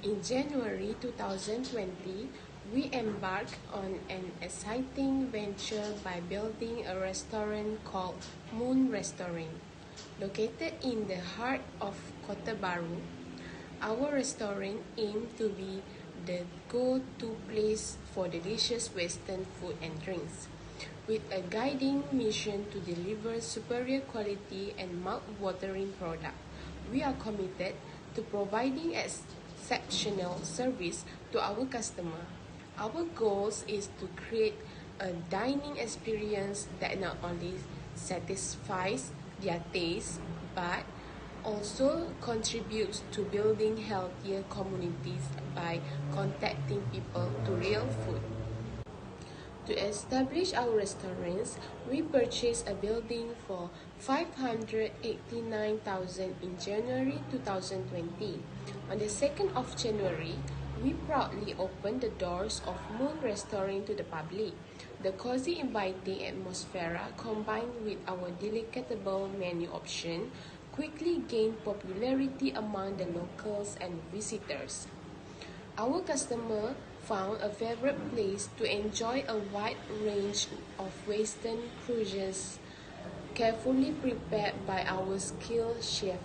In January 2020, we embarked on an exciting venture by building a restaurant called Moon Restaurant. Located in the heart of Kota Baru, our restaurant aimed to be the go-to place for delicious Western food and drinks. With a guiding mission to deliver superior quality and mouth-watering product, we are committed to providing exceptional service to our customer. Our goal is to create a dining experience that not only satisfies their taste but also contributes to building healthier communities by contacting people to real food. To establish our restaurants, we purchased a building for $589,000 in January 2020. On the 2nd of January, we proudly opened the doors of Moon Restaurant to the public. The cozy, inviting atmosphere, combined with our delectable menu option, quickly gained popularity among the locals and visitors. Our customers found a favorite place to enjoy a wide range of Western cuisines, carefully prepared by our skilled chef.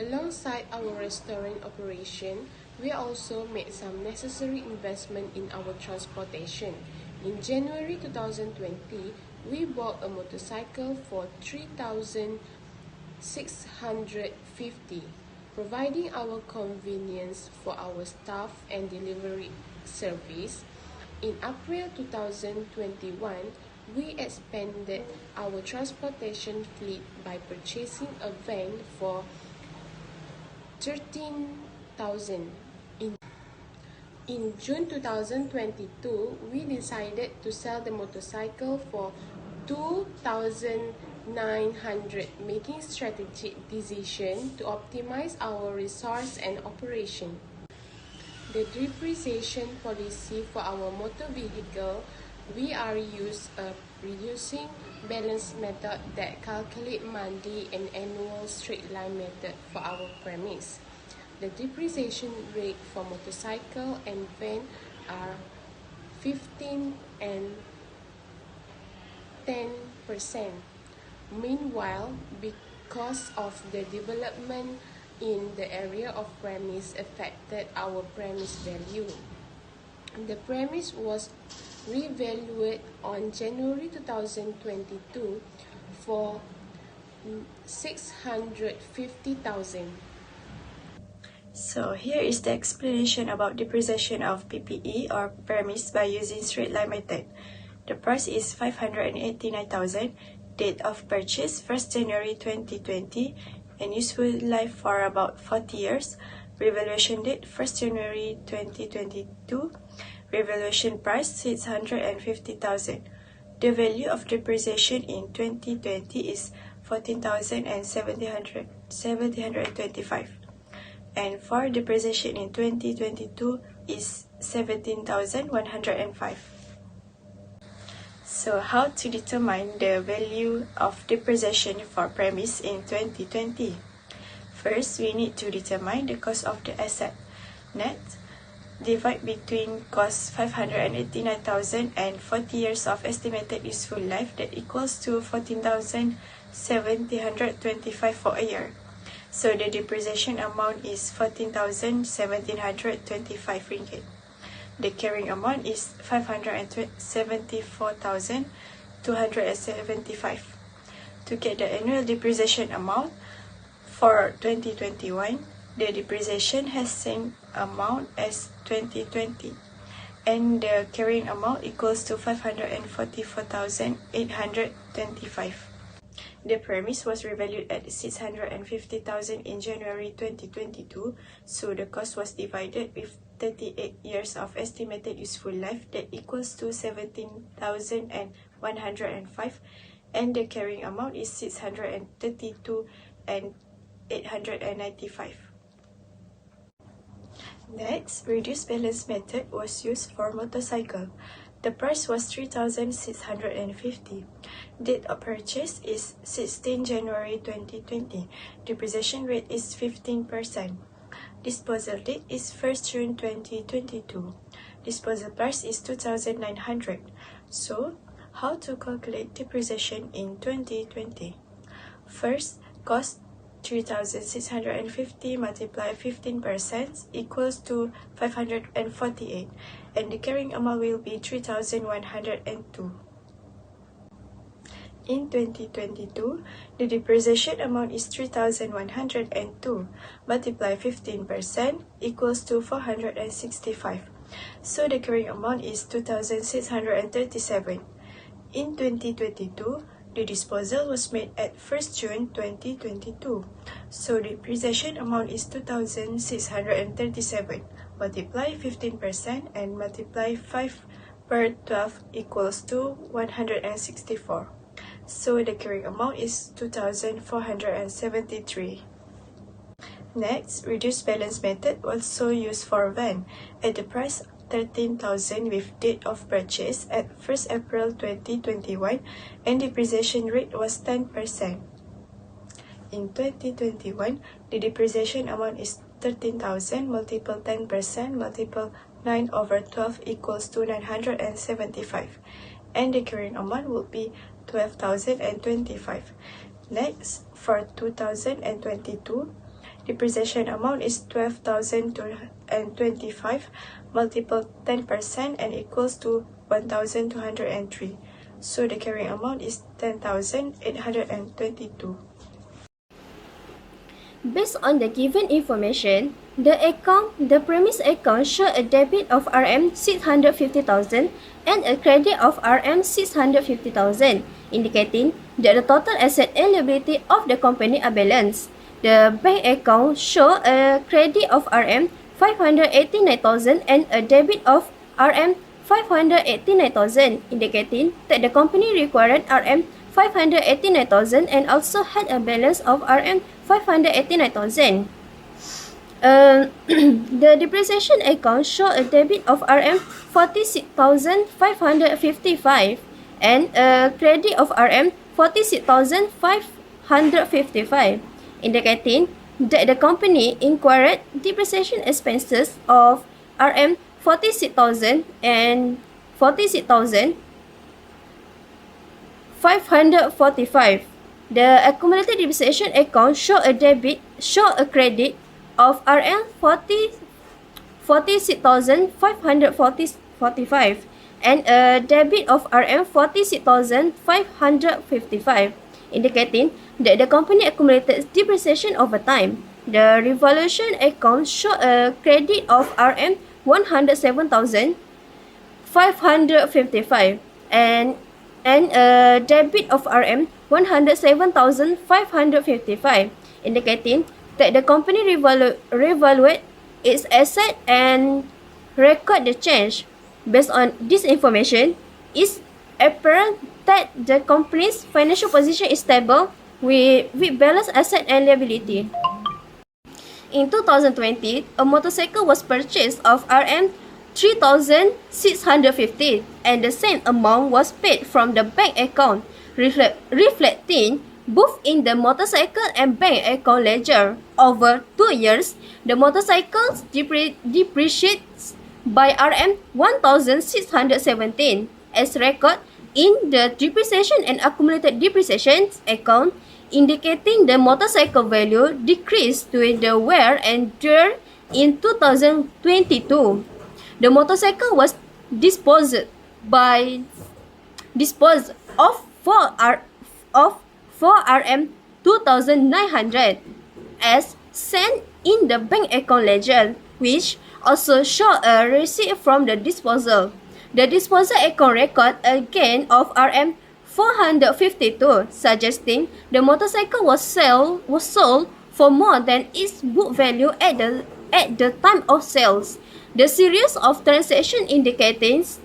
Alongside our restaurant operation, we also made some necessary investment in our transportation. In January 2020, we bought a motorcycle for $3,650, providing our convenience for our staff and delivery service. In April 2021, we expanded our transportation fleet by purchasing a van for $13,000. In June 2022, we decided to sell the motorcycle for $2,900, making strategic decision to optimize our resource and operation. The depreciation policy for our motor vehicle, we are use a reducing balance method that calculate monthly and annual straight line method for our premise. The depreciation rate for motorcycle and van are 15% and 10%. Meanwhile, because of the development in the area of premise affected our premise value, the premise was revalued on January 2022 for $650,000. So here is the explanation about depreciation of PPE or premise by using straight line method. The price is $589,000, date of purchase 1st January 2020, and useful life for about 40 years. Revaluation date 1st January 2022. Revaluation price $650,000. The value of depreciation in 2020 is $14,725. And for depreciation in 2022 is $17,105. So how to determine the value of depreciation for premise in 2020? First, we need to determine the cost of the asset. Net, divide between cost $589,000 and 40 years of estimated useful life, that equals to $14,725 for a year. So the depreciation amount is $14,725 ringgit. The carrying amount is $574,275. To get the annual depreciation amount for 2021, the depreciation has same amount as 2020, and the carrying amount equals to $544,825. The premise was revalued at $650,000 in January 2022, so the cost was divided with 38 years of estimated useful life, that equals to $17,105, and the carrying amount is $632,895. Next, reduced balance method was used for motorcycle. The price was $3,650. Date of purchase is 16 January 2020. Depreciation rate is 15%. Disposal date is 1st June 2022. Disposal price is 2,900. So, how to calculate depreciation in 2020? First, cost 3,650 multiplied 15% equals to 548, and the carrying amount will be 3,102. In 2022, the depreciation amount is 3,102 multiplied 15% equals to 465. So the carrying amount is 2,637. In 2022, the disposal was made at 1st June 2022. So the depreciation amount is 2,637 multiply 15% and multiply 5 per 12 equals to 164. So the carrying amount is 2,473. Next, reduced balance method also used for van at the price 13,000 with date of purchase at 1st April 2021 and depreciation rate was 10%. In 2021, the depreciation amount is 13,000 multiple 10% multiple 9 over 12 equals to 975, and the carrying amount would be 12,025. Next, for 2022, depreciation amount is 12,025 multiple 10% and equals to 1,203. So the carrying amount is 10,822. Based on the given information, the premise account show a debit of Rm650,000 and a credit of Rm650,000, indicating that the total asset and liability of the company are balanced. The bank account show a credit of Rm589,000 and a debit of Rm589,000, indicating that the company required Rm589,000 and also had a balance of Rm589,000. The depreciation account show a debit of Rm46,555 and a credit of Rm46,555, indicating that the company incurred depreciation expenses of Rm46,000 and 46,545. The accumulated depreciation account show a credit of Rm46,545 and a debit of Rm46,555, indicating that the company accumulated depreciation over time. The revaluation account show a credit of Rm107,555 and a debit of Rm107,555, indicating that the company revaluate its asset and record the change. Based on this information, it's apparent that the company's financial position is stable with balanced asset and liability. In 2020, a motorcycle was purchased of Rm3,650 and the same amount was paid from the bank account, reflecting both in the motorcycle and bank account ledger. Over 2 years, the motorcycle depreciates by Rm1,617 as record in the depreciation and accumulated depreciation account, indicating the motorcycle value decreased with the wear and tear in 2022. The motorcycle was disposed of for Rm2,900 as sent in the bank account ledger, which also show a receipt from the disposal. The disposal account record a gain of Rm452, suggesting the motorcycle was sold for more than its book value at the time of sales. The series of transactions indicates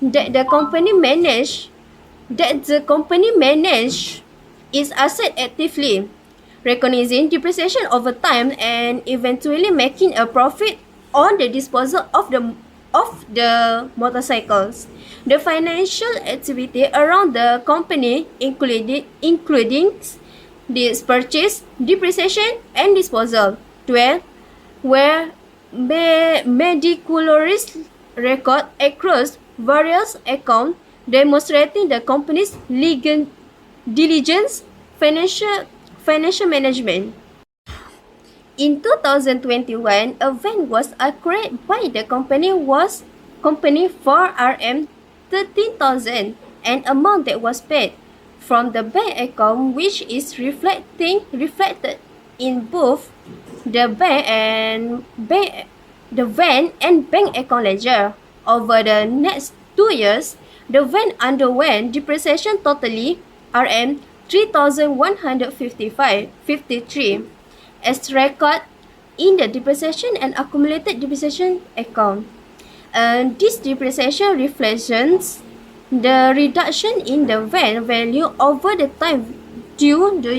that the company managed its asset actively, recognizing depreciation over time and eventually making a profit on the disposal of the motorcycles. The financial activity around the company including this purchase, depreciation, and disposal, where where meticulous record across various accounts demonstrating the company's legal diligence, financial management. In 2021, a van was acquired by the company for Rm 13,000, an amount that was paid from the bank account, which is reflected in both the van and bank account ledger. Over the next 2 years, the van underwent depreciation totally Rm 3,153 as record in the depreciation and accumulated depreciation account. This depreciation reflects the reduction in the van value over the time due to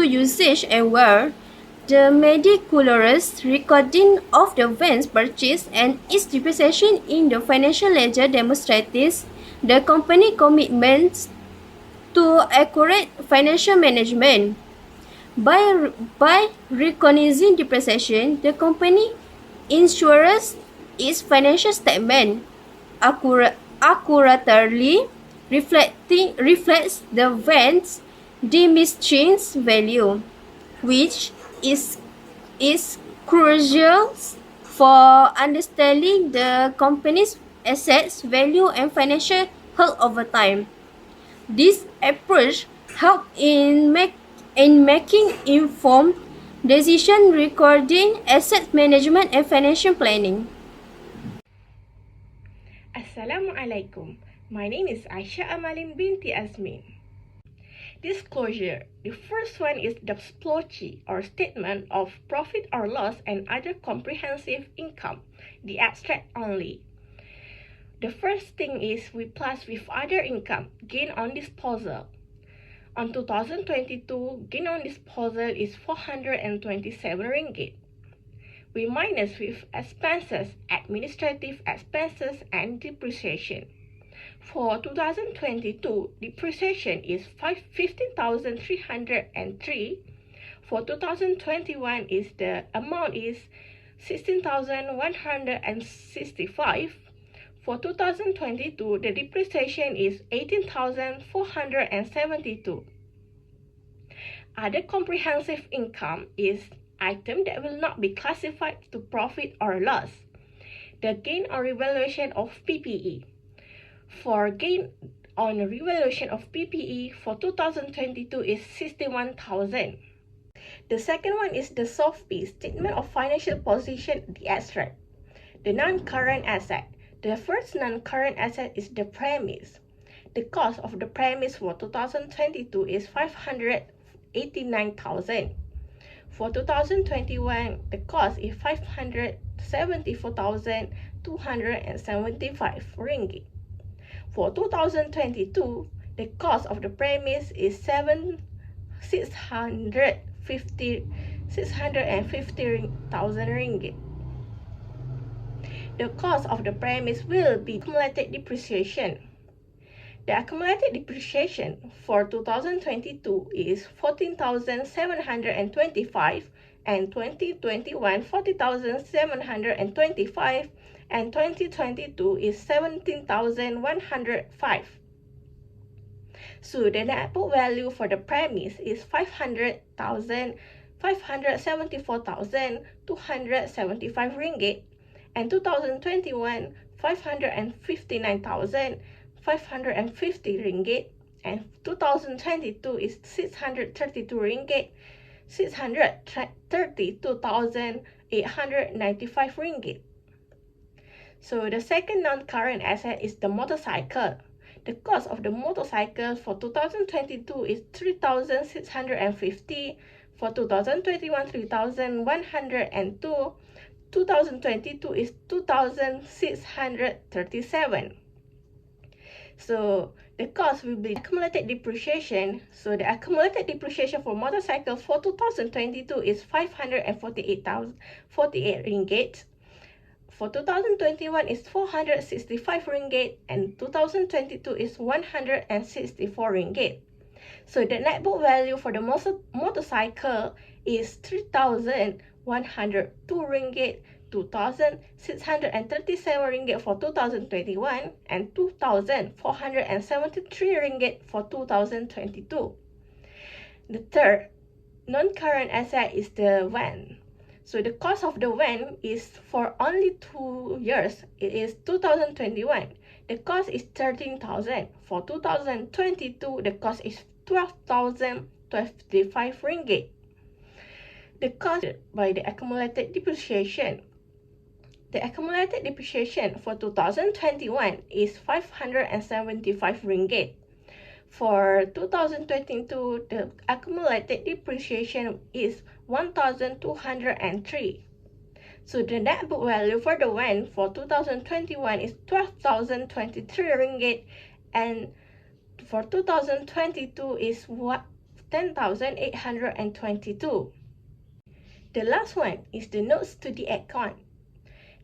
usage and wear. The meticulous recording of the van's purchase and its depreciation in the financial ledger demonstrates the company's commitment to accurate financial management. By recognizing depreciation, the company ensures its financial statement accurately reflects the van's diminished value, which is crucial for understanding the company's assets value and financial health over time. This approach helps in making informed decision regarding asset management and financial planning. Assalamualaikum. My name is Aisha Amalin binti Azmin. Disclosure. The first one is the SPLOCHI, or Statement of Profit or Loss and Other Comprehensive Income, the abstract only. The first thing is we plus with other income, gain on disposal. On 2022, gain on disposal is 427 ringgit. We minus with expenses, administrative expenses and depreciation. For 2022, depreciation is 15,303. For 2021, the amount is 16,165. For 2022, the depreciation is 18,472. Other comprehensive income is item that will not be classified to profit or loss. The gain on revaluation of PPE. For gain on revaluation of PPE for 2022 is 61,000. The second one is the SOFP, Statement of Financial Position, the abstract. The non-current asset. The first non-current asset is the premise. The cost of the premise for 2022 is 589,000. For 2021, the cost is 574,275 ringgit. For 2022, the cost of the premise is 650,000 ringgit. The cost of the premise will be accumulated depreciation. The accumulated depreciation for 2022 is 14,725, and 2021 40,725, and 2022 is 17,105. So the net book value for the premise is 574,275 ringgit, and 2021 559,550 ringgit, and 2022 is 632 ringgit, 632,895 ringgit. So the second non-current asset is the motorcycle. The cost of the motorcycle for 2022 is 3,650, for 2021 3,102, 2022 is 2,637. So the cost will be accumulated depreciation. So the accumulated depreciation for motorcycle for 2022 is 548 ringgit. For 2021 is 465 ringgit, and 2022 is 164 ringgit. So the net book value for the motorcycle is 3,100 102 ringgit, 2,637 ringgit for 2021, and 2,473 ringgit for 2022. The third non-current asset is the van. So the cost of the van is for only 2 years. It is 2021. The cost is 13,000. For 2022, the cost is 12,025 ringgit. The cost by the accumulated depreciation. The accumulated depreciation for 2021 is 575 ringgit. For 2022, the accumulated depreciation is 1,203. So the net book value for the van for 2021 is 12,023 ringgit, and for 2022 is 10,822. The last one is the notes to the account.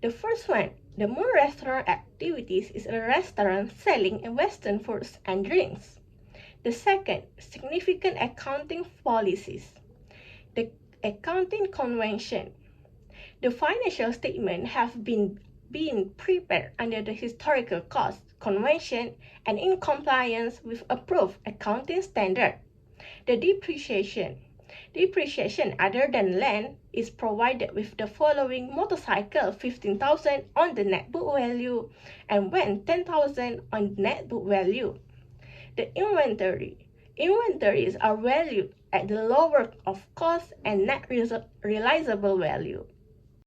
The first one, the Moon Restaurant activities, is a restaurant selling Western foods and drinks. The second, significant accounting policies. The accounting convention. The financial statement have been prepared under the historical cost convention and in compliance with approved accounting standard. The depreciation. Depreciation other than land is provided with the following: motorcycle 15,000 on the net book value and van 10,000 on the net book value. The inventory. Inventories are valued at the lower of cost and net realizable value.